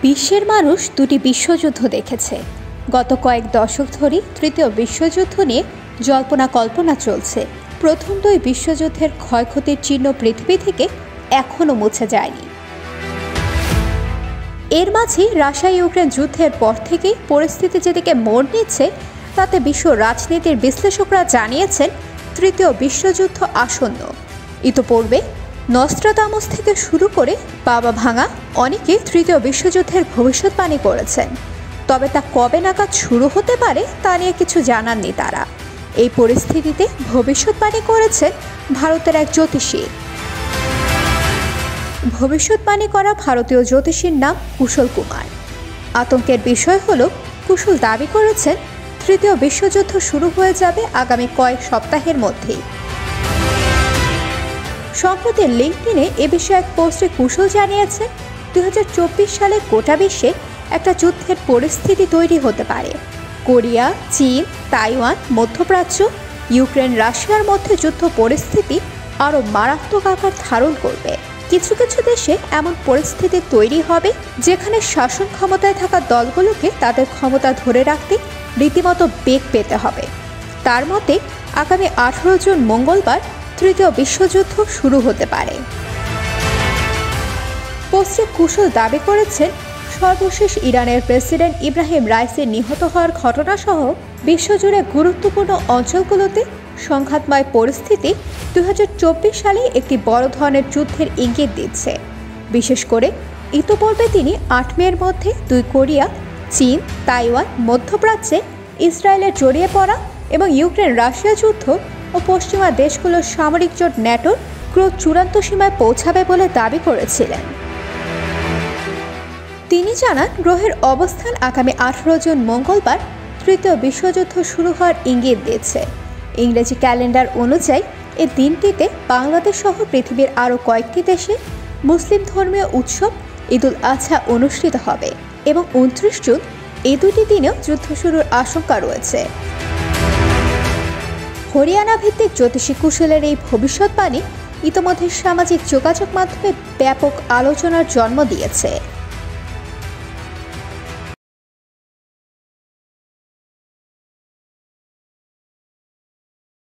বিশ্বের মানুষ দুটি বিশ্বযুদ্ধ দেখেছে। গত কয়েক দশক ধরে তৃতীয় বিশ্বযুদ্ধ নিয়ে জল্পনা কল্পনা চলছে। প্রথম দুই বিশ্বযুদ্ধের ক্ষয়ক্ষতির চিহ্ন পৃথিবী থেকে এখনও মুছে যায়নি। এর মাঝে রাশিয়া ইউক্রেন যুদ্ধের পর থেকেই পরিস্থিতি যেদিকে মোড় নিচ্ছে, তাতে বিশ্ব রাজনীতির বিশ্লেষকরা জানিয়েছেন তৃতীয় বিশ্বযুদ্ধ আসন্ন। ইতোপূর্বে নস্ট্রাদামস থেকে শুরু করে বাবা ভাঙা অনেকে তৃতীয় বিশ্বযুদ্ধের ভবিষ্যৎবাণী করেছেন। তবে তা কবে নাগাদ শুরু হতে পারে তা নিয়ে কিছু জানাননি তারা। এই পরিস্থিতিতে ভবিষ্যৎবাণী করেছেন ভারতের এক জ্যোতিষী। ভবিষ্যৎবাণী করা ভারতীয় জ্যোতিষীর নাম কুশল কুমার। আতঙ্কের বিষয় হলো, কুশল দাবি করেছেন তৃতীয় বিশ্বযুদ্ধ শুরু হয়ে যাবে আগামী কয়েক সপ্তাহের মধ্যেই। সম্প্রতি লিঙ্কডিনে এ বিষয়ে এক পোস্টে কুশল জানিয়েছেন 2024 সালে গোটা বিশ্বে একটা যুদ্ধের পরিস্থিতি তৈরি হতে পারে। কোরিয়া, চীন, তাইওয়ান, মধ্যপ্রাচ্য, ইউক্রেন, রাশিয়ার মধ্যে যুদ্ধ পরিস্থিতি আরও মারাত্মক আকার ধারণ করবে। কিছু কিছু দেশে এমন পরিস্থিতি তৈরি হবে যেখানে শাসন ক্ষমতায় থাকা দলগুলোকে তাদের ক্ষমতা ধরে রাখতে রীতিমতো বেগ পেতে হবে। তার মতে আগামী 18 জুন মঙ্গলবার তৃতীয় বিশ্বযুদ্ধ শুরু হতে পারে। পোস্টে কুশল দাবি করেছেন সর্বশেষ ইরানের প্রেসিডেন্ট ইব্রাহিম রাইসির নিহত হওয়ার ঘটনাসহ বিশ্বজুড়ে গুরুত্বপূর্ণ অঞ্চলগুলোতে সংঘাতময় পরিস্থিতি 2024 সালে একটি বড় ধরনের যুদ্ধের ইঙ্গিত দিচ্ছে। বিশেষ করে ইতোপূর্বে তিনি 8 মের মধ্যে দুই কোরিয়া, চীন, তাইওয়ান, মধ্যপ্রাচ্যে ইসরায়েলের জড়িয়ে পড়া এবং ইউক্রেন রাশিয়া যুদ্ধ ও পশ্চিমা দেশগুলোর সামরিক জোট ন্যাটোর ক্রোধ চূড়ান্ত সীমায় পৌঁছাবে বলে দাবি করেছিলেন। তিনি জানান, গ্রহের অবস্থান আগামী 18 জুন মঙ্গলবার তৃতীয় বিশ্বযুদ্ধ শুরু হওয়ার ইঙ্গিত দিচ্ছে। ইংরেজি ক্যালেন্ডার অনুযায়ী এই দিনটিতে বাংলাদেশ সহ পৃথিবীর আরও কয়েকটি দেশে মুসলিম ধর্মীয় উৎসব ঈদুল আজহা অনুষ্ঠিত হবে এবং 29 জুন এই দুটি দিনেও যুদ্ধ শুরুর আশঙ্কা রয়েছে। হরিয়ানা ভিত্তিক জ্যোতিষী কুশলের এই ভবিষ্যৎবাণী ইতোমধ্যে সামাজিক যোগাযোগ মাধ্যমে ব্যাপক আলোচনার জন্ম দিয়েছে।